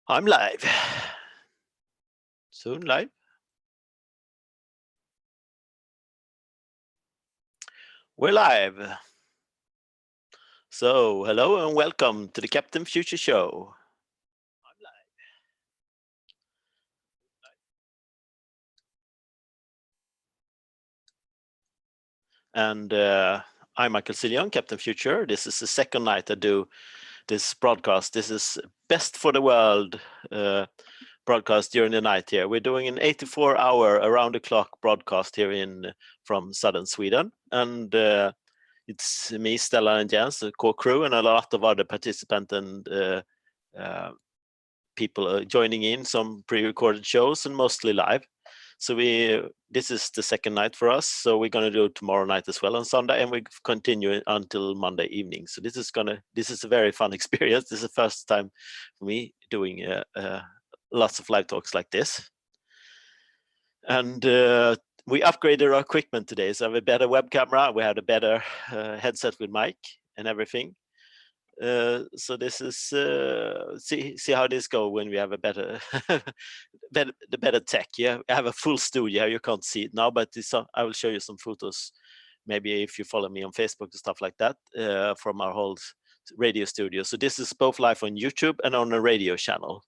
I'm live. Soon live. We're live. So, hello and welcome to the Captain Future Show. I'm live. And I'm Michael Cillian, Captain Future. This is the second night I do this broadcast. This is best for the world broadcast during the night here. We're doing an 84-hour around-the-clock broadcast here from southern Sweden. And it's me, Stella, and Jens, the core crew, and a lot of other participants and people joining in, some pre-recorded shows and mostly live. So this is the second night for us. So we're going to do tomorrow night as well on Sunday, and we continue until Monday evening. So this is a very fun experience. This is the first time for me doing lots of live talks like this. And we upgraded our equipment today. So I have a better web camera. We have a better headset with mic and everything. So this is see how this go when we have a better the better tech. Yeah, I have a full studio. You can't see it now, but I will show you some photos. Maybe if you follow me on Facebook and stuff like that from our whole radio studio. So this is both live on YouTube and on a radio channel.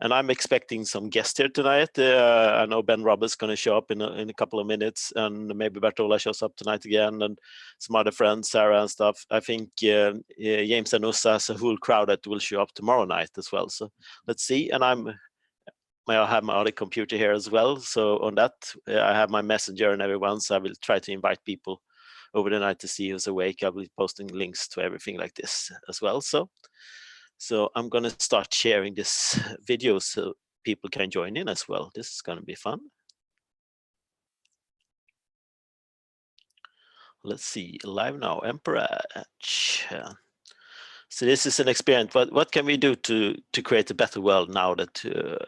And I'm expecting some guests here tonight. I know Ben Roberts going to show up in a couple of minutes, and maybe Bertola shows up tonight again, and some other friends, Sarah and stuff. I think James and Ussa has a whole crowd that will show up tomorrow night as well. So let's see. And I have my other computer here as well. So on that, I have my messenger and everyone. So I will try to invite people over the night to see who's awake. I'll be posting links to everything like this as well. So I'm going to start sharing this video so people can join in as well. This is going to be fun. Let's see, live now, Emprogage. So this is an experience. What can we do to create a better world now that,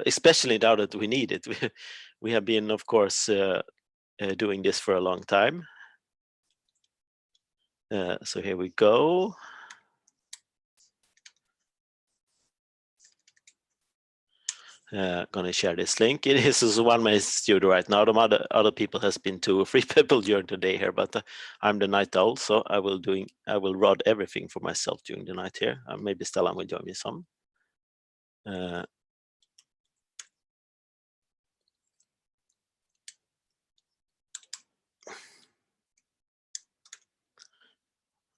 especially now that we need it? We have been, of course, doing this for a long time. So here we go. Gonna share this link. This is one-man studio right now. The other people has been 2 or 3 people during the day here, but I'm the night owl, so I will rod everything for myself during the night here. Maybe Stella will join me some.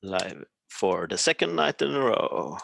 Live for the second night in a row.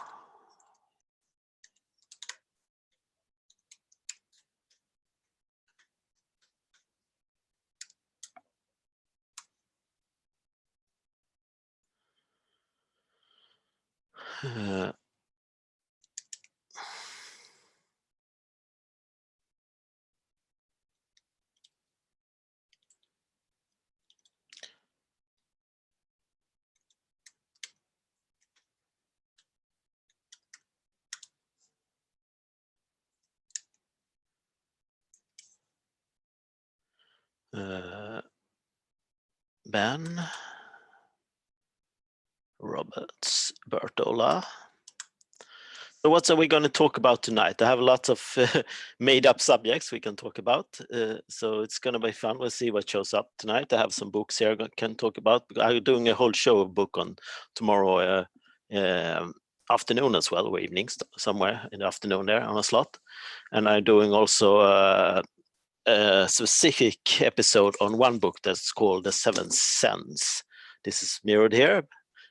Ben Roberts, Bertola. So what are we going to talk about tonight? I have lots of made up subjects we can talk about. So it's going to be fun. We'll see what shows up tonight. I have some books here I can talk about. I'm doing a whole show of book on tomorrow afternoon as well, or evenings, somewhere in the afternoon there on a slot. And I'm doing also a specific episode on one book that's called The Seventh Sense. This is mirrored here.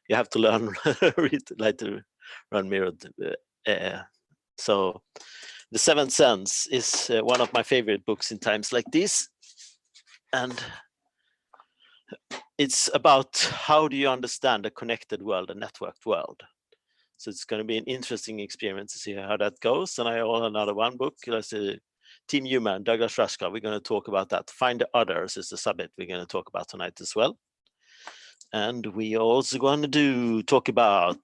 You have to learn like to run mirrored. So The Seventh Sense is one of my favorite books in times like this, and it's about how do you understand a connected world, a networked world. So it's going to be an interesting experience to see how that goes. And I have another one book, that's Team Human, Douglas Rushkoff. We're going to talk about that. Find the Others is the subject we're going to talk about tonight as well. And we are also going to talk about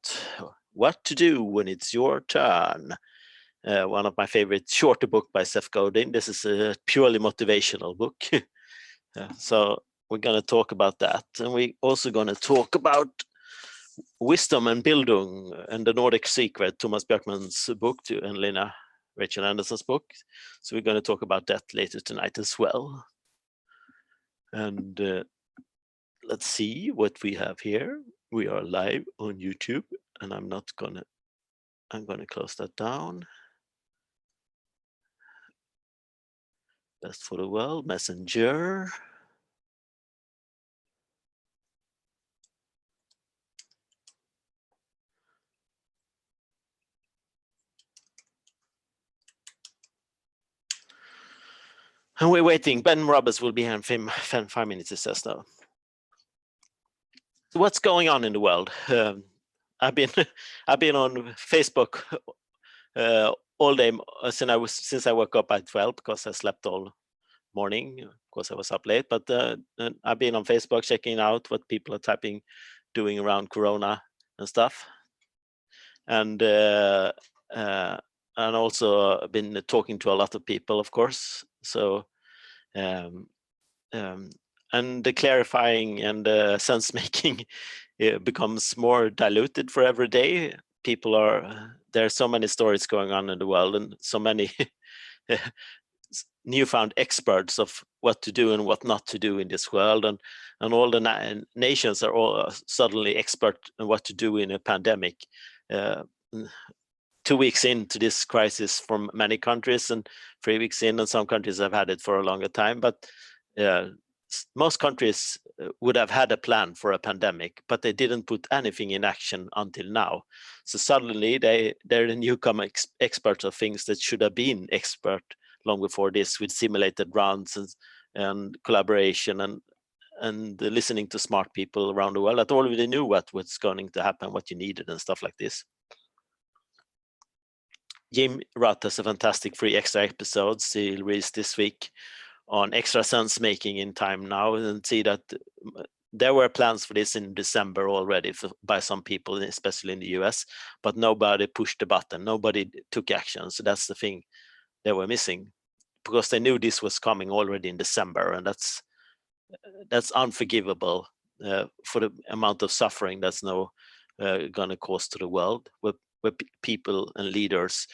what to do when it's your turn. One of my favorite shorter book by Seth Godin. This is a purely motivational book. So we're going to talk about that. And we're also going to talk about Wisdom and Bildung and the Nordic Secret, Thomas Björkman's book, and Lena Rachel Anderson's book. So we're going to talk about that later tonight as well. And let's see what we have here. We are live on YouTube, and I'm gonna close that down. Best for the world, Messenger. And we're waiting. Ben Roberts will be here in 5 minutes, it says now. So what's going on in the world? I've been on Facebook all day since I woke up at 12 because I slept all morning. Of course, I was up late, but I've been on Facebook checking out what people are doing around Corona and stuff, and also been talking to a lot of people, of course. So and the clarifying and sense making becomes more diluted for every day. There are so many stories going on in the world, and so many newfound experts of what to do and what not to do in this world, and all the nations are all suddenly expert on what to do in a pandemic. 2 weeks into this crisis from many countries, and 3 weeks in, and some countries have had it for a longer time, but most countries would have had a plan for a pandemic, but they didn't put anything in action until now. So suddenly they're the newcomer experts of things that should have been expert long before this, with simulated runs and collaboration and listening to smart people around the world that already knew what's going to happen, what you needed and stuff like this. Jim Rutt has a fantastic free extra episodes he'll release this week on extra sense making in time now, and see that there were plans for this in December already by some people, especially in the US, but nobody pushed the button, nobody took action. So that's the thing they were missing, because they knew this was coming already in December, and that's unforgivable for the amount of suffering that's now going to cause to the world, where people and leaders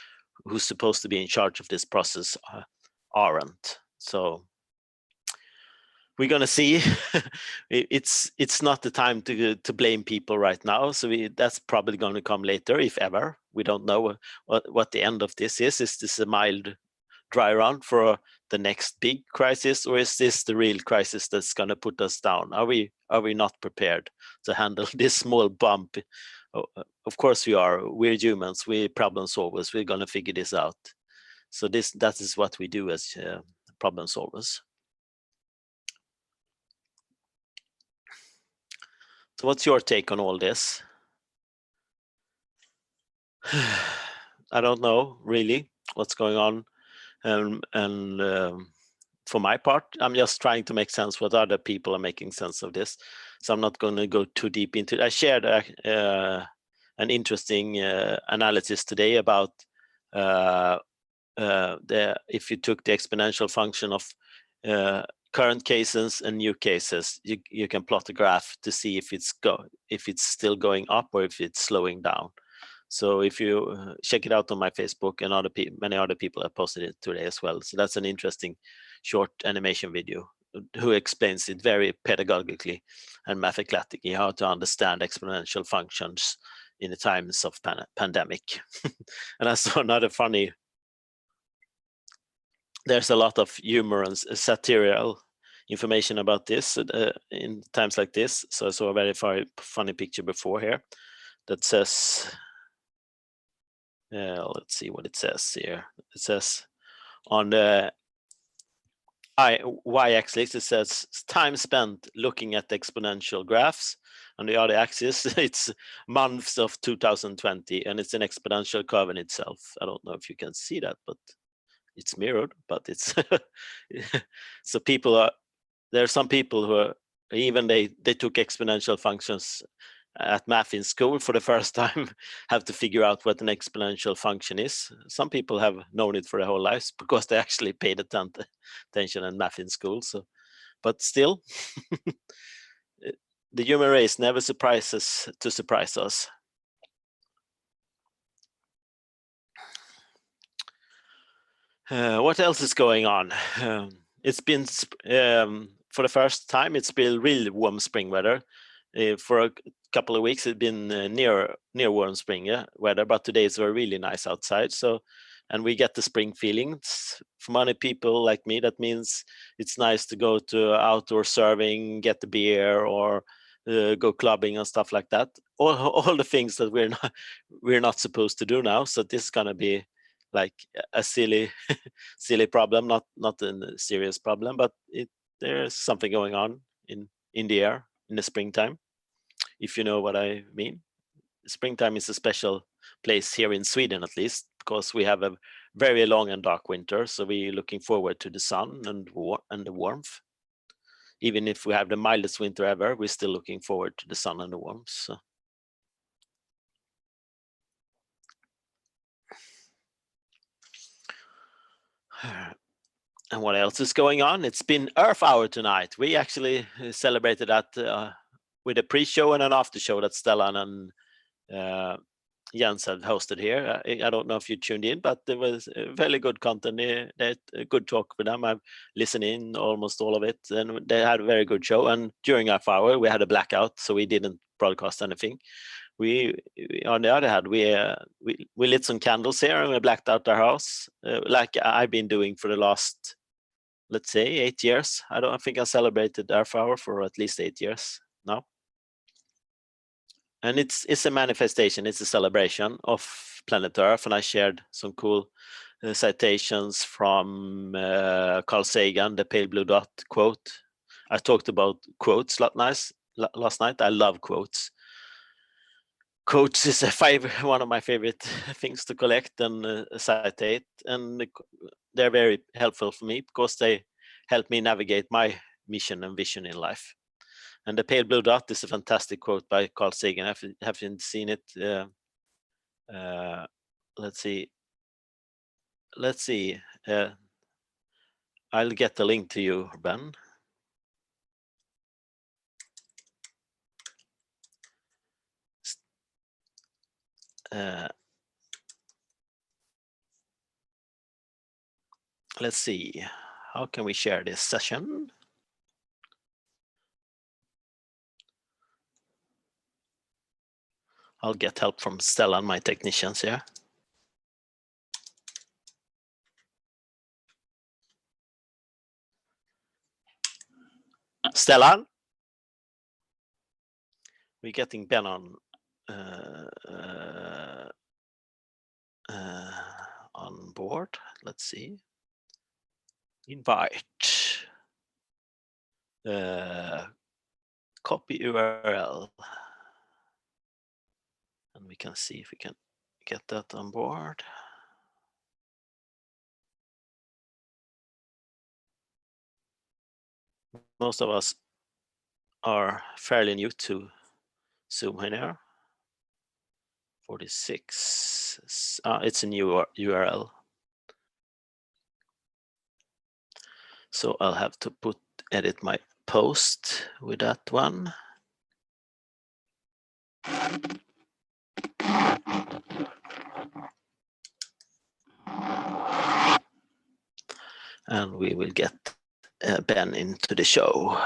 who's supposed to be in charge of this process aren't. So we're going to see. It's not the time to blame people right now. So that's probably going to come later, if ever. We don't know what the end of this is. Is this a mild dry run for the next big crisis, or is this the real crisis that's going to put us down? Are we not prepared to handle this small bump? Of course we are. We're humans. We're problem solvers. We're going to figure this out. So that is what we do as problem solvers. So what's your take on all this? I don't know really what's going on, and for my part, I'm just trying to make sense what other people are making sense of this. So I'm not going to go too deep into it. I shared an interesting analysis today about if you took the exponential function of current cases and new cases, you can plot a graph to see if it's still going up or if it's slowing down. So if you check it out on my Facebook, and many other people have posted it today as well. So that's an interesting short animation video who explains it very pedagogically and mathematically how to understand exponential functions in the times of pandemic. And I saw another funny. There's a lot of humor and satirical information about this in times like this. So I saw a very funny picture before here that says, let's see what it says here. It says on the y-axis, it says time spent looking at exponential graphs. On the other axis, it's months of 2020, and it's an exponential curve in itself. I don't know if you can see that, but it's mirrored, but it's so there are some people who are, even they took exponential functions at math in school for the first time, have to figure out what an exponential function is. Some people have known it for their whole lives because they actually paid attention in math in school. So, but still, the human race never surprises to surprise us. What else is going on? It's been for the first time. It's been really warm spring weather. For a couple of weeks, it's been near warm spring weather, but today it's really nice outside. So, and we get the spring feelings. For many people like me, that means it's nice to go to outdoor serving, get the beer, or go clubbing and stuff like that. All the things that we're not supposed to do now. So this is gonna be like a silly problem, not a serious problem, but there's something going on in the air in the springtime, if you know what I mean. Springtime is a special place here in Sweden, at least, because we have a very long and dark winter, so we're looking forward to the sun and the warmth. Even if we have the mildest winter ever, we're still looking forward to the sun and the warmth. So. And what else is going on? It's been Earth Hour tonight. We actually celebrated that with a pre-show and an after-show that Stellan and Jens had hosted here. I don't know if you tuned in, but there was very good content. They a good talk with them. I've listened in almost all of it, and they had a very good show. And during Earth Hour, we had a blackout, so we didn't broadcast anything. We on the other hand, we lit some candles here and we blacked out our house, like I've been doing for the last, let's say, 8 years. I think I celebrated Earth Hour for at least 8 years now. And it's a manifestation, it's a celebration of planet Earth. And I shared some cool citations from Carl Sagan, the pale blue dot quote. I talked about quotes last night. I love quotes. Quotes is one of my favorite things to collect and citate. And they're very helpful for me because they help me navigate my mission and vision in life. And the pale blue dot is a fantastic quote by Carl Sagan. I haven't seen it. Let's see. I'll get the link to you, Ben. Let's see. How can we share this session? I'll get help from Stella and my technicians here. Stellan, we're getting Ben on board. Let's see. Invite. Copy URL. And we can see if we can get that on board. Most of us are fairly new to Zoom here. 46. It's a new URL. So I'll have to edit my post with that one. And we will get Ben into the show.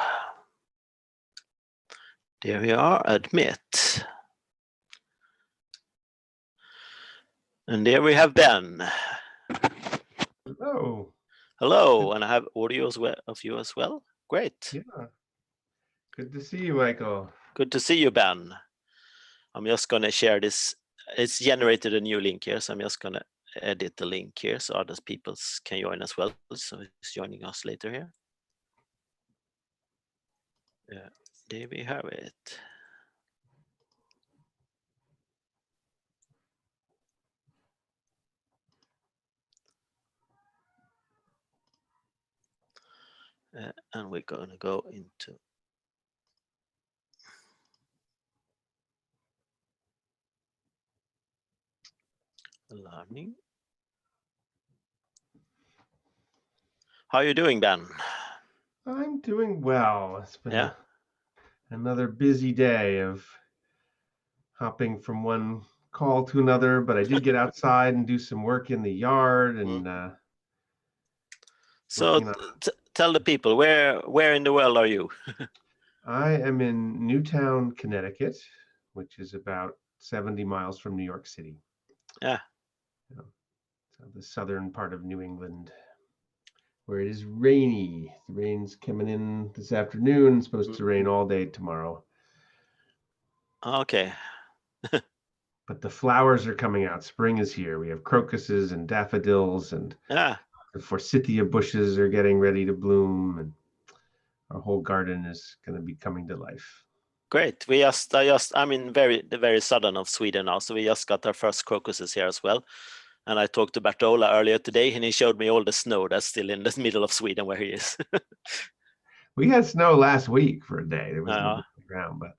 There we are, admit. And there we have Ben. Hello. Hello, and I have audio of you as well. Great. Yeah. Good to see you, Michael. Good to see you, Ben. I'm just going to share this. It's generated a new link here, so I'm just going to edit the link here so other people can join as well. So it's joining us later here. Yeah, there we have it. And we're going to go into learning. How are you doing, Ben? I'm doing well. It's been another busy day of hopping from one call to another, but I did get outside and do some work in the yard and So tell the people, where in the world are you? I am in Newtown, Connecticut, which is about 70 miles from New York City. Yeah. So the southern part of New England, where it is rainy. The rain's coming in this afternoon. It's supposed to rain all day tomorrow. Okay. But the flowers are coming out. Spring is here. We have crocuses and daffodils, and Yeah. the forsythia bushes are getting ready to bloom, and our whole garden is going to be coming to life. Great. I'm in the very southern of Sweden now, so we just got our first crocuses here as well. And I talked to Bertola earlier today, and he showed me all the snow that's still in the middle of Sweden where he is. We had snow last week for a day. There was no ground, but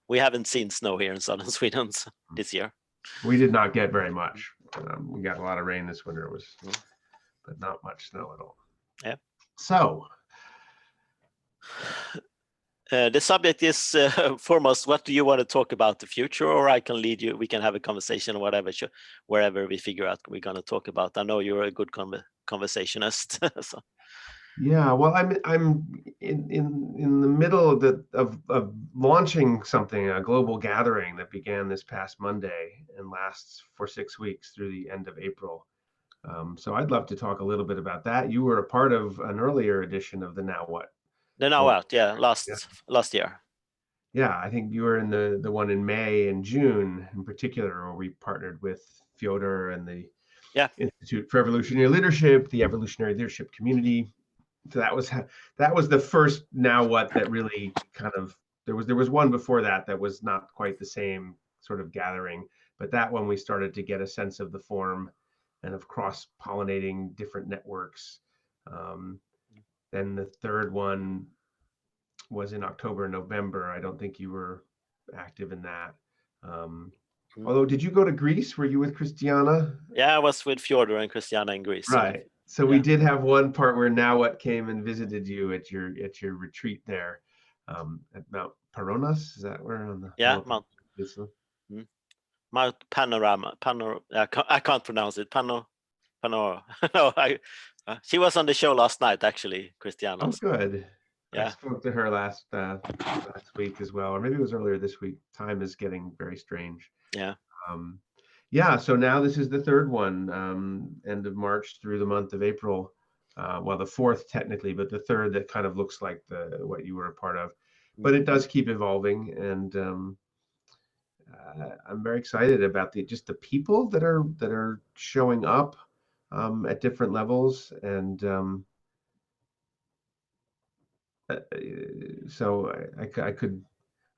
we haven't seen snow here in southern Sweden this year. We did not get very much. We got a lot of rain this winter, but not much snow at all. Yeah. So the subject is foremost, what do you want to talk about the future, or I can lead you. We can have a conversation, wherever we figure out we're going to talk about. I know you're a good conversationist. So. Yeah, well, I'm in the middle of launching something, a global gathering that began this past Monday and lasts for 6 weeks through the end of April. So I'd love to talk a little bit about that. You were a part of an earlier edition of the Now What? The Now What? Yeah, last year. Yeah, I think you were in the one in May and June in particular, where we partnered with Fyodor and the Institute for Evolutionary Leadership, the Evolutionary Leadership Community. So that was the first Now What that really kind of there was one before that was not quite the same sort of gathering, but that one we started to get a sense of the form and of cross-pollinating different networks. Then the third one was in October and November. I don't think you were active in that. Although, did you go to Greece? Were you with Christiana? Yeah, I was with Fyodor and Christiana in Greece. Right. So we did have one part where Now What came and visited you at your retreat there at Mount Paronas. Is that where on the Mount Panorama? I can't pronounce it. No, she was on the show last night, actually, Christiana. Oh, good. Yeah. I spoke to her last week as well, or maybe it was earlier this week. Time is getting very strange. Yeah. Yeah, so now this is the third one, end of March through the month of April. Well, the fourth technically, but the third that kind of looks like what you were a part of. But it does keep evolving, and I'm very excited about just the people that are showing up at different levels, and so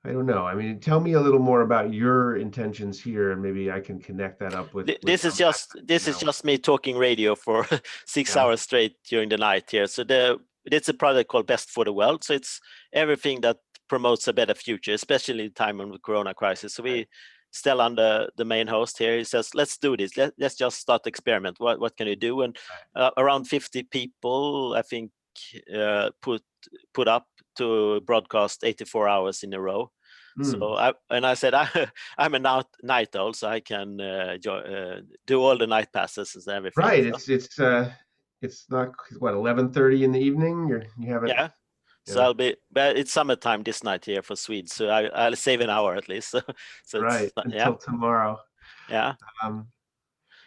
I don't know. I mean, tell me a little more about your intentions here, and maybe I can connect that up with. This is just me talking radio for 6 hours straight during the night here. So it's a product called Best for the World. So it's everything that promotes a better future, especially in time of the Corona crisis. So we still under the main host here. He says, "Let's do this. Let's just start the experiment. What can you do?" And around 50 people, I think, put up to broadcast 84 hours in a row. So I said I'm a night owl, so I can do all the night passes and everything. Right. So. It's not what 11:30 in the evening. You haven't. Yeah. So but it's summertime this night here for Swedes, so I'll save an hour at least. So right until tomorrow. Yeah.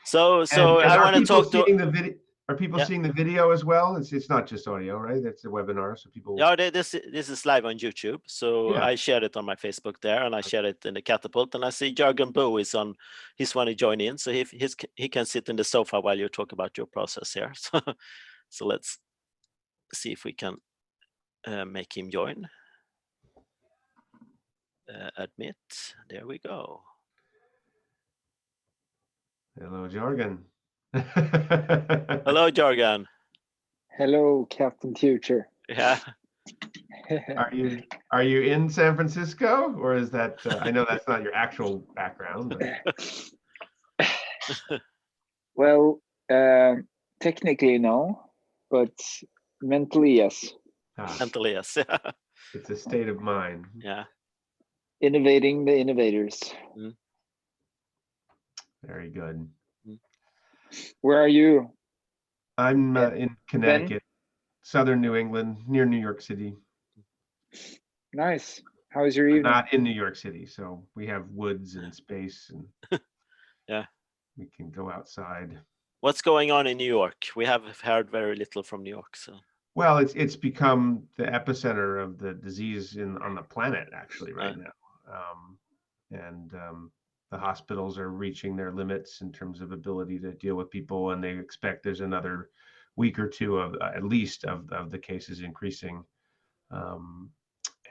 So I want to talk to. Are people seeing the video as well? It's not just audio, right? It's a webinar, so people. Yeah, this is live on YouTube. So I shared it on my Facebook there, and I shared it in the Catapult. And I see Jürgen Bo is on. He's want to join in, so he can sit in the sofa while you talk about your process here. So let's see if we can make him join. Admit. There we go. Hello, Jürgen. Hello, Jürgen. Hello, Captain Future. Yeah. Are you in San Francisco, or is that? I know that's not your actual background. But... Well, technically no, but mentally yes. Mentally yes. It's a state of mind. Yeah. Innovating the innovators. Very good. Where are you? I'm And in Connecticut, southern New England, near New York City. Nice. How was your evening? Not in New York City, so we have woods and space, and Yeah. we can go outside. What's going on in New York? We have heard very little from New York, so. Well, it's become the epicenter of the disease on the planet actually right now, and the hospitals are reaching their limits in terms of ability to deal with people, and they expect there's another week or two of at least of the cases increasing.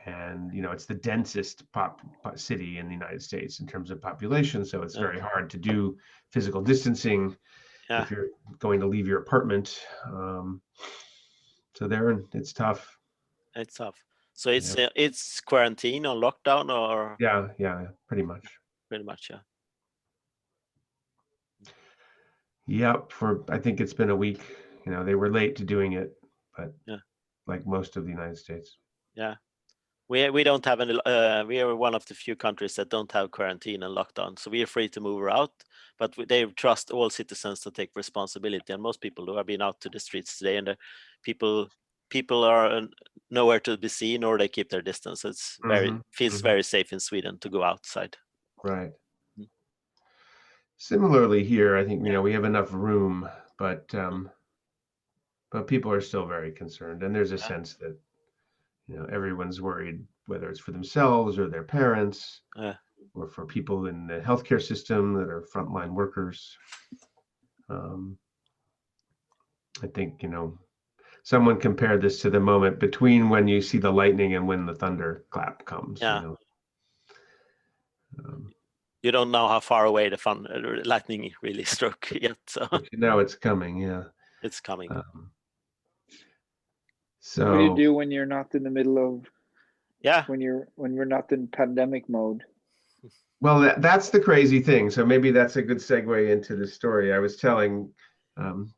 And it's the densest city in the United States in terms of population, so it's very hard to do physical distancing if you're going to leave your apartment. So it's tough. It's tough. So it's quarantine or lockdown or? Yeah, pretty much. Pretty much, yeah. Yep, I think it's been a week. They were late to doing it, but like most of the United States. Yeah. We don't have any, we are one of the few countries that don't have quarantine and lockdown. So we are free to move around, but they trust all citizens to take responsibility. And most people who have been out to the streets today, and people are nowhere to be seen, or they keep their distance. It's feels very safe in Sweden to go outside. Right. Similarly here, I think, we have enough room, but people are still very concerned. And there's a sense that, everyone's worried, whether it's for themselves or their parents, or for people in the healthcare system that are frontline workers. I think, someone compared this to the moment between when you see the lightning and when the thunderclap comes. You don't know how far away the lightning really struck yet. So now it's coming. Yeah, it's coming. So what do you do when you're not in the middle of? Yeah. When we're not in pandemic mode. Well, that's the crazy thing. So maybe that's a good segue into the story. I was telling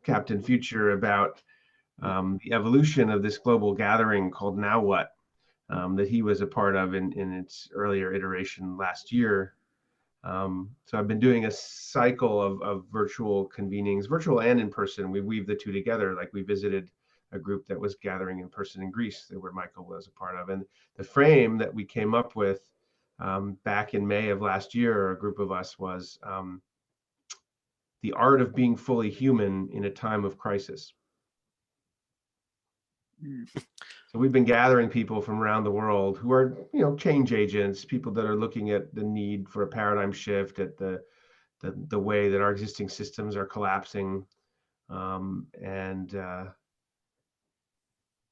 Captain Future about the evolution of this global gathering called Now What, that he was a part of in its earlier iteration last year. So I've been doing a cycle of virtual convenings, virtual and in person. We weave the two together. Like we visited a group that was gathering in person in Greece, where Michael was a part of. And the frame that we came up with back in May of last year, a group of us, was the art of being fully human in a time of crisis. So we've been gathering people from around the world who are, change agents, people that are looking at the need for a paradigm shift, at the way that our existing systems are collapsing,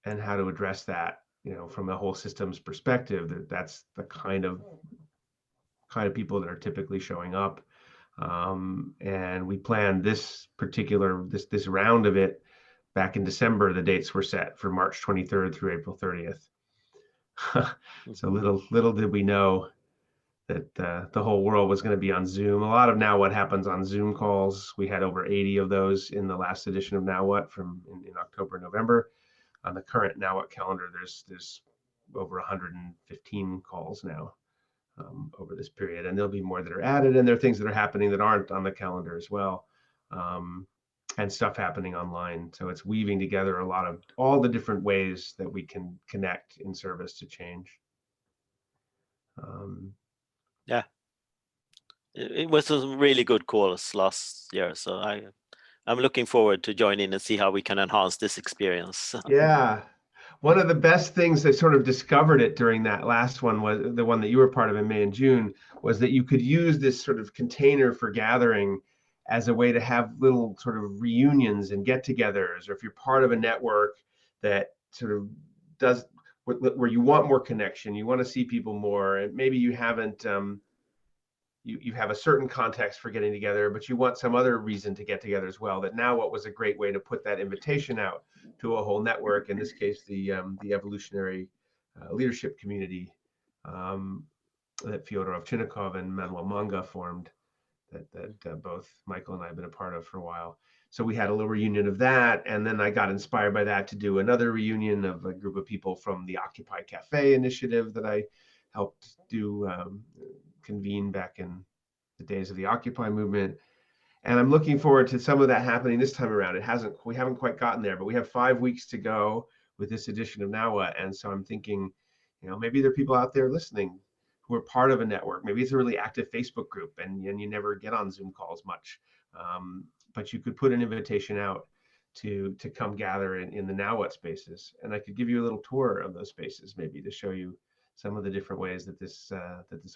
and how to address that, from a whole systems perspective. That's the kind of people that are typically showing up. And we planned this particular this round of it back in December. The dates were set for March 23rd through April 30th. So little did we know that the whole world was going to be on Zoom. A lot of Now What happens on Zoom calls. We had over 80 of those in the last edition of Now What in October, November. On the current Now What calendar, there's over 115 calls now over this period, and there'll be more that are added, and there are things that are happening that aren't on the calendar as well, and stuff happening online. So it's weaving together a lot of all the different ways that we can connect in service to change. Yeah, it was some really good calls last year, so I'm looking forward to join in and see how we can enhance this experience. Yeah, one of the best things that sort of discovered it during that last one, was the one that you were part of in May and June, was that you could use this sort of container for gathering as a way to have little sort of reunions and get-togethers, or if you're part of a network that sort of does where you want more connection, you want to see people more, and maybe you haven't you have a certain context for getting together, but you want some other reason to get together as well. That Now What was a great way to put that invitation out to a whole network, in this case the evolutionary leadership community that Fyodor Ovchinnikov and Manuel Manga formed, that both Michael and I have been a part of for a while. So we had a little reunion of that, and then I got inspired by that to do another reunion of a group of people from the Occupy Cafe initiative that I helped do convene back in the days of the Occupy movement. And I'm looking forward to some of that happening this time around. We haven't quite gotten there, but we have 5 weeks to go with this edition of Now What. And so I'm thinking, maybe there are people out there listening who are part of a network. Maybe it's a really active Facebook group and you never get on Zoom calls much. But you could put an invitation out to come gather in the Now What spaces. And I could give you a little tour of those spaces, maybe to show you some of the different ways that this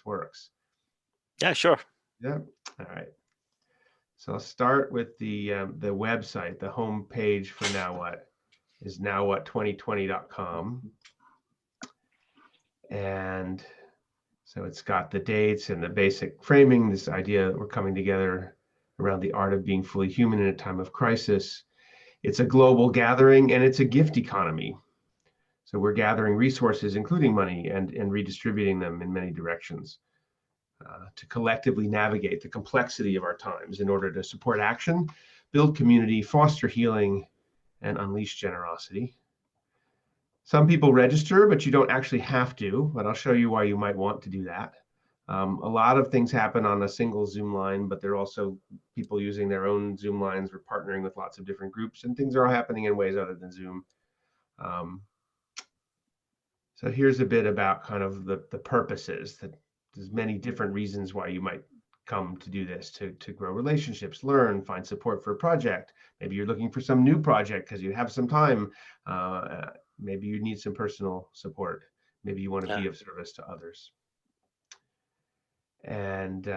works. Yeah, sure. Yeah. All right. So I'll start with the website. The home page for Now What is nowwhat2020.com. And so it's got the dates and the basic framing, this idea that we're coming together around the art of being fully human in a time of crisis. It's a global gathering and it's a gift economy. So we're gathering resources, including money, and redistributing them in many directions. To collectively navigate the complexity of our times in order to support action, build community, foster healing, and unleash generosity. Some people register, but you don't actually have to, but I'll show you why you might want to do that. A lot of things happen on a single Zoom line, but there are also people using their own Zoom lines. We're partnering with lots of different groups, and things are all happening in ways other than Zoom. So here's a bit about kind of the purposes. That there's many different reasons why you might come to do this, to grow relationships, learn, find support for a project. Maybe you're looking for some new project because you have some time. Maybe you need some personal support. Maybe you want to be of service to others. And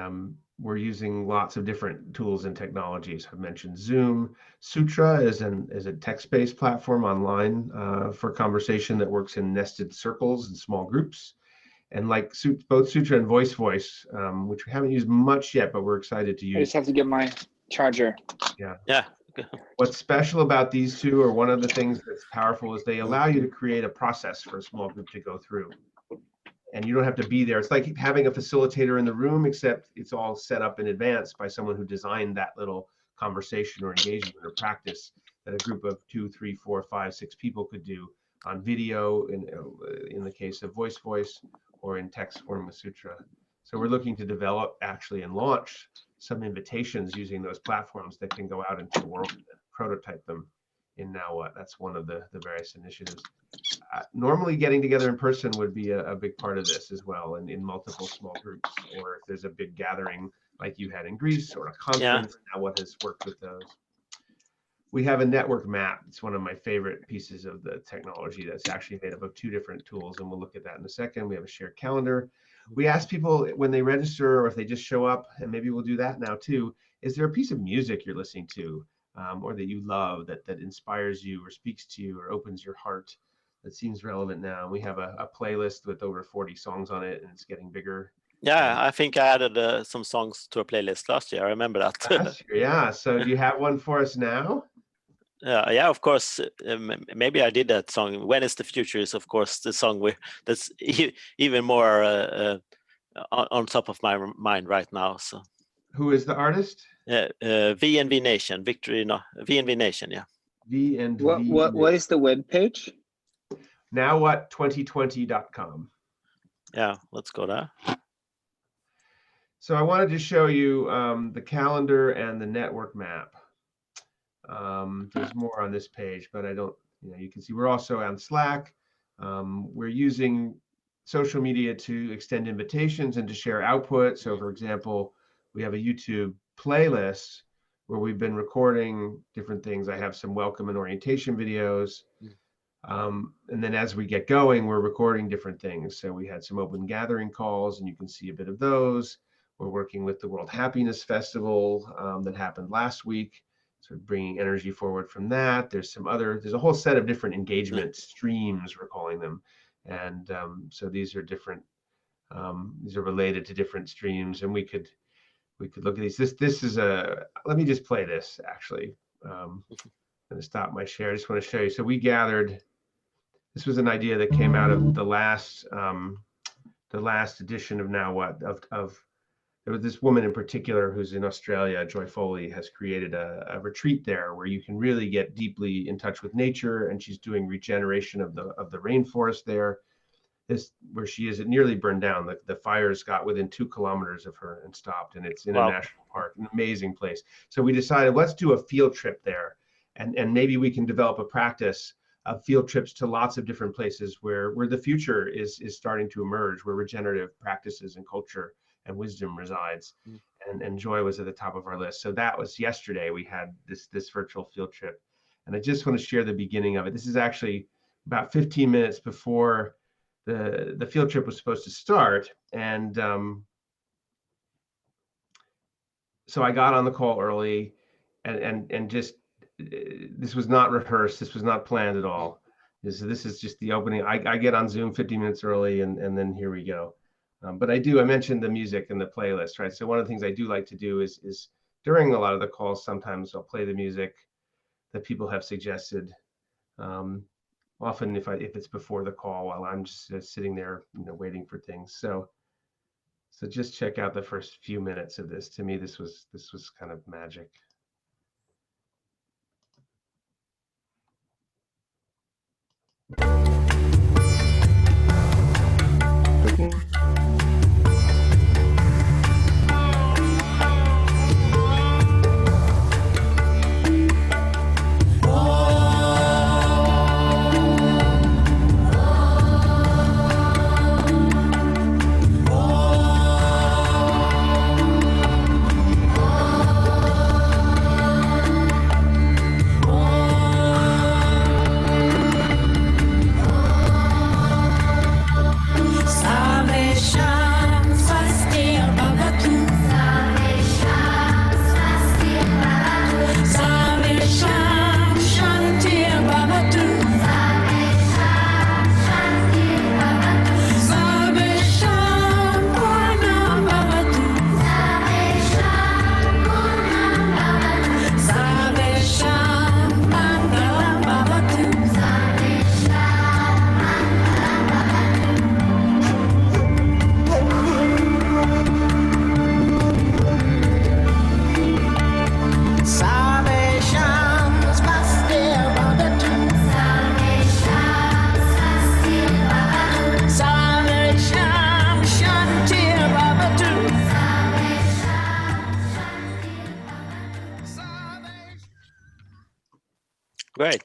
we're using lots of different tools and technologies. I've mentioned Zoom. Sutra is a text-based platform online for conversation that works in nested circles and small groups. And like both Sutra and Voice, which we haven't used much yet, but we're excited to use. I just have to get my charger. Yeah. What's special about these two, or one of the things that's powerful, is they allow you to create a process for a small group to go through. And you don't have to be there. It's like having a facilitator in the room, except it's all set up in advance by someone who designed that little conversation or engagement or practice that a group of 2, 3, 4, 5, 6 people could do on video, in the case of Voice, or in text form with Sutra. So we're looking to develop actually and launch some invitations using those platforms that can go out into the world and prototype them in Now What. That's one of the various initiatives. Normally getting together in person would be a big part of this as well, and in multiple small groups, or if there's a big gathering like you had in Greece, or a conference. Now What has worked with those. We have a network map. It's one of my favorite pieces of the technology that's actually made up of 2 different tools, and we'll look at that in a second. We have a shared calendar. We ask people when they register, or if they just show up, and maybe we'll do that now too, is there a piece of music you're listening to, or that you love, that inspires you or speaks to you or opens your heart, that seems relevant now? We have a playlist with over 40 songs on it, and it's getting bigger. Yeah, I think I added some songs to a playlist last year. I remember that. Last year, yeah. So do you have one for us now? Yeah, of course. Maybe I did that song. When is the Future is, of course, the song that's even more on top of my mind right now. So, who is the artist? VNV Nation, Victory, no, VNV Nation, yeah. VNV. What is the web page? Nowwhat2020.com. Yeah, let's go there. So I wanted to show you the calendar and the network map. There's more on this page, but I don't, you can see we're also on Slack. We're using social media to extend invitations and to share output. So for example, we have a YouTube playlist where we've been recording different things. I have some welcome and orientation videos. And then as we get going, we're recording different things. So we had some open gathering calls, and you can see a bit of those. We're working with the World Happiness Festival that happened last week, sort of bringing energy forward from that. There's a whole set of different engagement streams, we're calling them. And so these are different, these are related to different streams, and we could look at these. This is let me just play this actually. I'm going to stop my share. I just want to show you. So we gathered, this was an idea that came out of the last edition of Now What, there was this woman in particular who's in Australia, Joy Foley, has created a retreat there where you can really get deeply in touch with nature, and she's doing regeneration of the rainforest there. this where she is, it nearly burned down. The fires got within 2 kilometers of her and stopped, and it's in a national park, an amazing place. So we decided, let's do a field trip there, and maybe we can develop a practice of field trips to lots of different places where the future is starting to emerge, where regenerative practices and culture and wisdom resides. And joy was at the top of our list. So that was yesterday. We had this virtual field trip, and I just want to share the beginning of it. This is actually about 15 minutes before the field trip was supposed to start, and so I got on the call early, and just this was not rehearsed. This was not planned at all. This is just the opening. I get on Zoom 15 minutes early, and then here we go. But I mentioned the music and the playlist, right? So one of the things I do like to do is during a lot of the calls, sometimes I'll play the music that people have suggested. Often if it's before the call, while I'm just sitting there, waiting for things. So just check out the first few minutes of this. To me, this was kind of magic.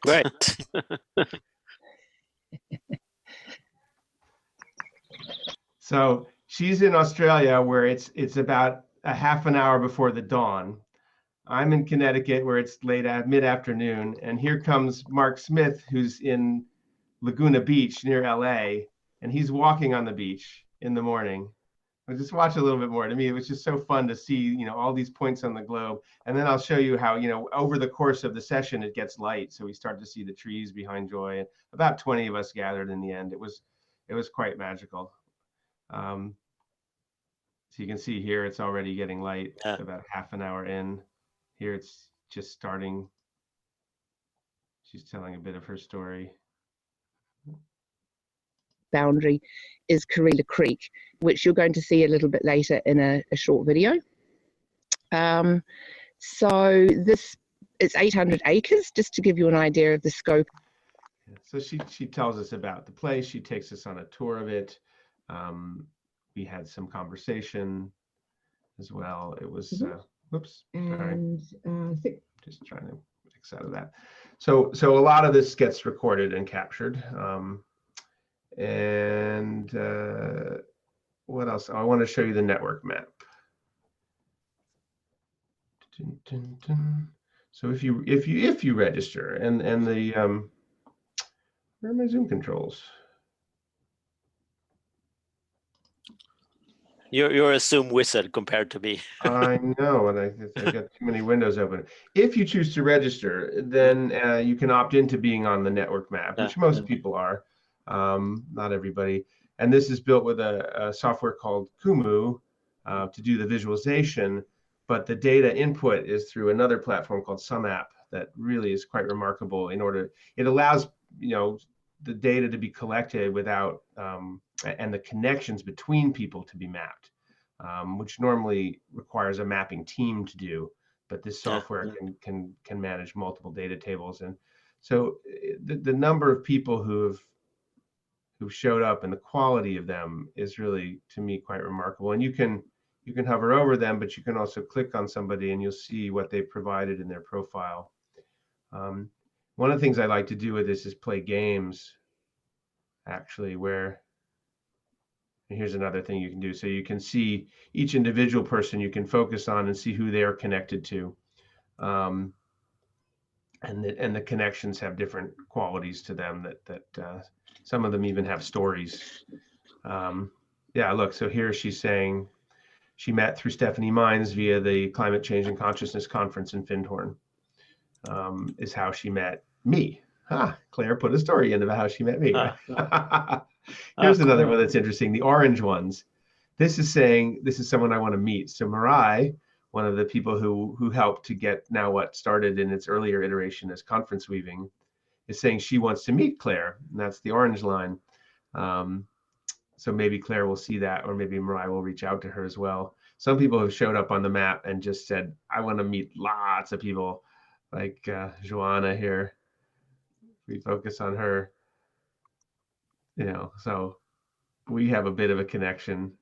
Great. So she's in Australia, where it's about a half an hour before the dawn. I'm in Connecticut, where it's mid-afternoon, and here comes Mark Smith, who's in Laguna Beach near LA, and he's walking on the beach in the morning. I'll just watch a little bit more. To me, it was just so fun to see, all these points on the globe. And then I'll show you how, over the course of the session, it gets light. So we start to see the trees behind Joy, and about 20 of us gathered in the end. It was quite magical. So you can see here, it's already getting light. Yeah. About half an hour in. Here it's just starting. She's telling a bit of her story. Boundary is Karela Creek, which you're going to see a little bit later in a short video. So it's 800 acres, just to give you an idea of the scope. So she tells us about the place. She takes us on a tour of it. We had some conversation as well. It was whoops. And just trying to mix out of that. So a lot of this gets recorded and captured. And what else? I want to show you the network map. So if you register, and the where are my Zoom controls? You're a Zoom wizard compared to me. I know, and I got too many windows open. If you choose to register, then you can opt into being on the network map, which most people are. Not everybody. And this is built with a software called Kumu to do the visualization, but the data input is through another platform called SumApp that really is quite remarkable. It allows the data to be collected without and the connections between people to be mapped, which normally requires a mapping team to do, but this software can manage multiple data tables. And so the number of people who who showed up, and the quality of them is really, to me, quite remarkable. And you can hover over them, but you can also click on somebody and you'll see what they've provided in their profile. One of the things I like to do with this is play games, actually, where here's another thing you can do. So you can see each individual person you can focus on and see who they are connected to. And the connections have different qualities to them that some of them even have stories. Yeah, look, so here she's saying she met through Stephanie Mines via the Climate Change and Consciousness Conference in Findhorn, is how she met me. Claire put a story in about how she met me. Right? Here's another one that's interesting, the orange ones. This is saying, this is someone I want to meet. So Marai, one of the people who helped to get now what started in its earlier iteration as conference weaving, is saying she wants to meet Claire, and that's the orange line. So maybe Claire will see that, or maybe Marai will reach out to her as well. Some people have showed up on the map and just said, I want to meet lots of people, like Joanna here. We focus on her, so we have a bit of a connection.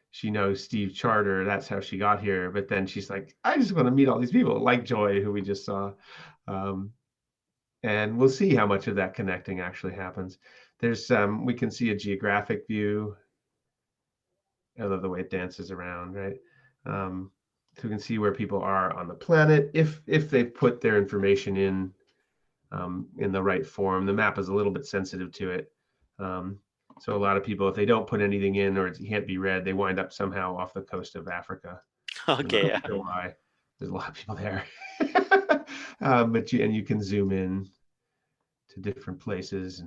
She knows Steve Charter, that's how she got here, but then she's like, I just want to meet all these people, like Joy, who we just saw. And we'll see how much of that connecting actually happens. There's we can see a geographic view. I love the way it dances around, right? So we can see where people are on the planet if they've put their information in the right form. The map is a little bit sensitive to it. So a lot of people, if they don't put anything in or it can't be read, they wind up somehow off the coast of Africa. Okay. Yeah. Why. There's a lot of people there. But you can zoom in to different places.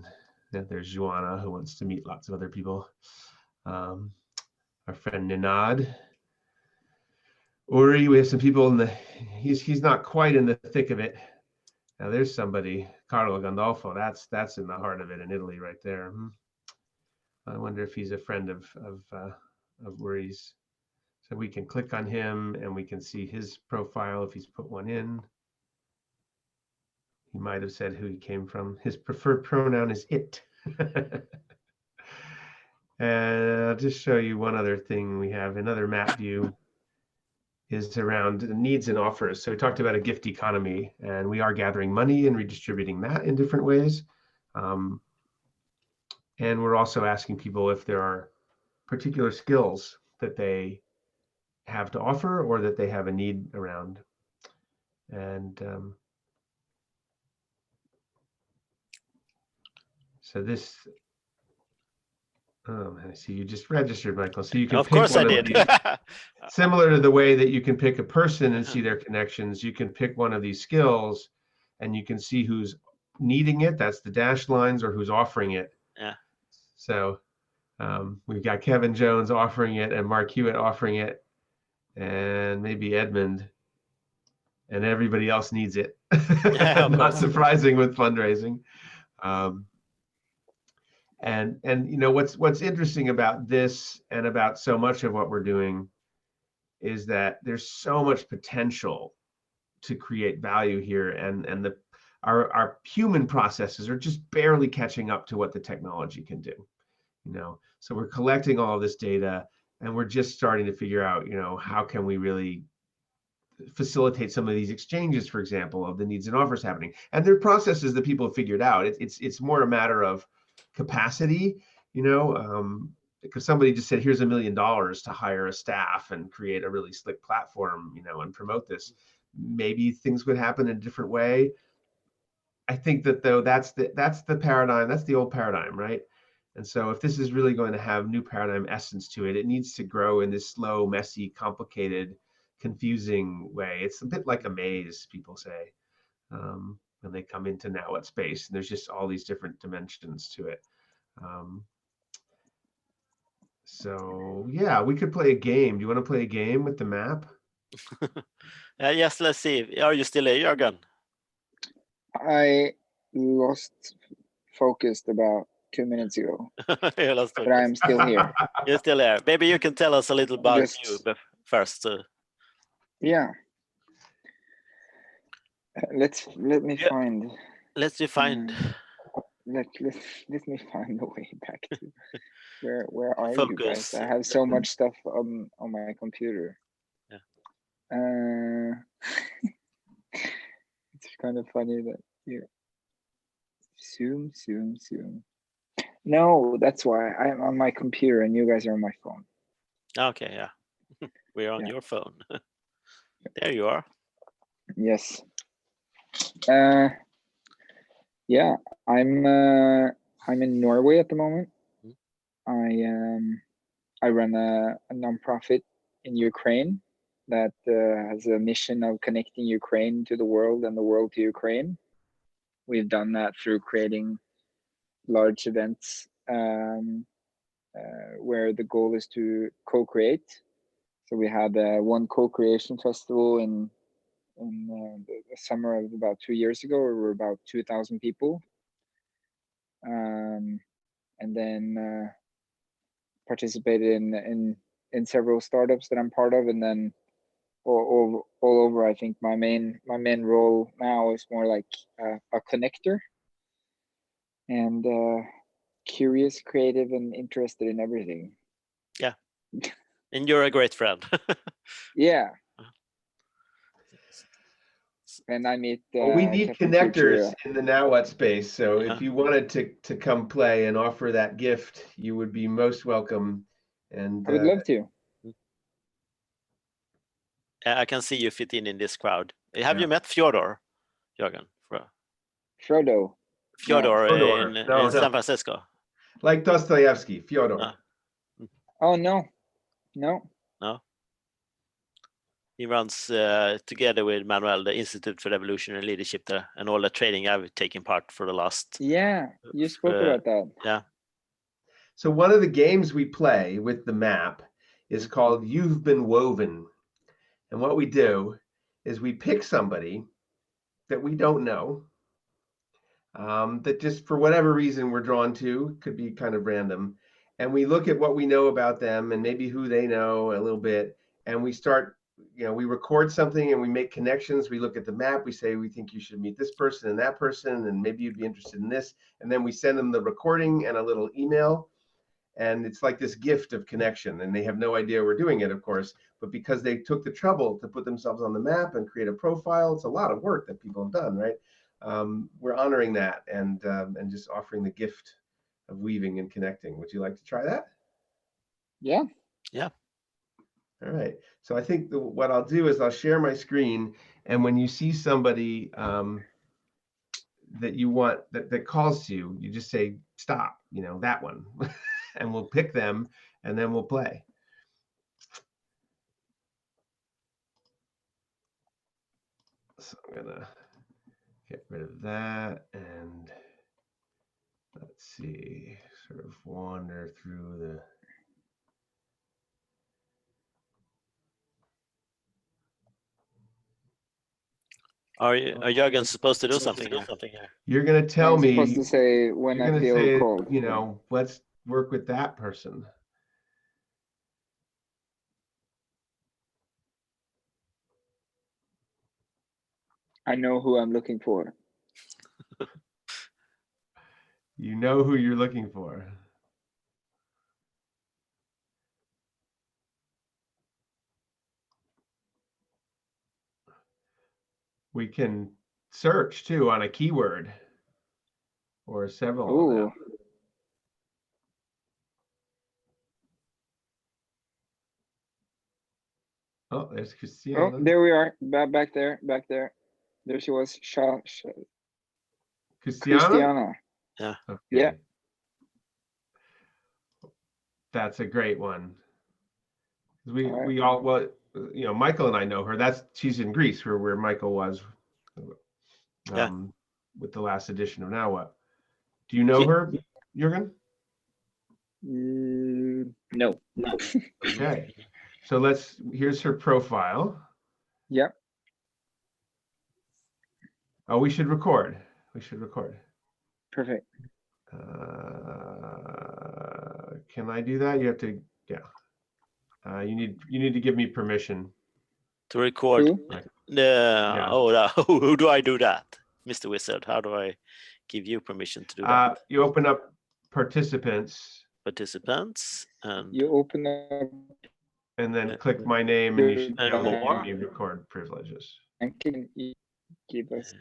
And there's Joanna, who wants to meet lots of other people. Our friend Ninad. Uri, we have some people in the, he's not quite in the thick of it. Now there's somebody, Carlo Gandolfo, that's in the heart of it in Italy right there. I wonder if he's a friend of Uri's. So we can click on him and we can see his profile if he's put one in. He might have said who he came from. His preferred pronoun is it. And I'll just show you one other thing we have. Another map view is around the needs and offers. So we talked about a gift economy, and we are gathering money and redistributing that in different ways. And we're also asking people if there are particular skills that they have to offer or that they have a need around. And so this, I see you just registered, Michael. So you can Of pick course I one of did. these. Similar to the way that you can pick a person and see their connections, you can pick one of these skills and you can see who's needing it. That's the dashed lines, or who's offering it. Yeah. So we've got Kevin Jones offering it and Mark Hewitt offering it and maybe Edmund, and everybody else needs it. Yeah, Not surprising with fundraising. And what's interesting about this and about so much of what we're doing is that there's so much potential to create value here, and our human processes are just barely catching up to what the technology can do. So we're collecting all of this data and we're just starting to figure out, how can we really facilitate some of these exchanges, for example, of the needs and offers happening. And there are processes that people have figured out. It's more a matter of capacity, because somebody just said, here's $1 million to hire a staff and create a really slick platform, and promote this. Maybe things would happen in a different way. I think that though that's the paradigm, that's the old paradigm, right? And so if this is really going to have new paradigm essence to it, it needs to grow in this slow, messy, complicated, confusing way. It's a bit like a maze, people say, when they come into now what space, and there's just all these different dimensions to it. So yeah, we could play a game. Do you want to play a game with the map? Yes, let's see. Are you still here, Jörgen? I lost focused about 2 minutes ago, but I'm still here. You're still there. Maybe you can tell us a little about you first. Yeah. Let me find. Let's find. let me find the way back to where are you guys? Focus. I have so much stuff on my computer. Yeah. It's kind of funny that you zoom. No, that's why I'm on my computer and you guys are on my phone. Okay, yeah. We're on your phone. There you are. Yes. Yeah, I'm in Norway at the moment. I run a nonprofit in Ukraine that has a mission of connecting Ukraine to the world and the world to Ukraine. We've done that through creating large events where the goal is to co-create. So we had one co-creation festival in the summer of about 2 years ago, where we were about 2,000 people. And then participated in several startups that I'm part of, and then all over. I think my main role now is more like a connector, and curious, creative, and interested in everything. Yeah, and you're a great friend. Yeah. And I meet. Well, we need connectors in the Now What space. So if you wanted to come play and offer that gift, you would be most welcome. And I would love to. I can see you fit in this crowd. Have you met Fyodor, Jörgen? Frodo. Fyodor in San Francisco. Like Dostoevsky, Fyodor. Oh, no. He runs together with Manuel the Institute for Revolutionary Leadership there, and all the training I've taken part for the last. Yeah, you spoke about that. Yeah. So one of the games we play with the map is called You've Been Woven. And what we do is we pick somebody that we don't know, that just for whatever reason we're drawn to, could be kind of random. And we look at what we know about them and maybe who they know a little bit. And we start, we record something and we make connections. We look at the map. We say, we think you should meet this person and that person, and maybe you'd be interested in this. And then we send them the recording and a little email. And it's like this gift of connection. And they have no idea we're doing it, of course. But because they took the trouble to put themselves on the map and create a profile, it's a lot of work that people have done, right? We're honoring that and just offering the gift of weaving and connecting. Would you like to try that? Yeah. All right. So I think what I'll do is I'll share my screen, and when you see somebody that you want that calls to you, you just say stop. That one, and we'll pick them, and then we'll play. So I'm gonna get rid of that, and let's see, sort of wander through the. Are Jörgen supposed to do something here? You're gonna tell me. I'm supposed to say when I feel cold. Let's work with that person. I know who I'm looking for. You know who you're looking for. We can search too on a keyword or several of them. Oh, there's Christiana. Oh, there we are. Back there. There she was. Christiana. Yeah. Okay. Yeah. That's a great one. We all, well, Michael and I know her. She's in Greece, where Michael was. With the last edition of Now What. Do you know her, Jürgen? No. Okay. So here's her profile. Yep. Oh, we should record. Perfect. Can I do that? You have to, yeah. You need to give me permission to record. Who? Who do I do that, Mr. Wizard? How do I give you permission to do that? You open up participants. Participants and You open up and then click my name, and you should be and able to more. give me record privileges. and can you give us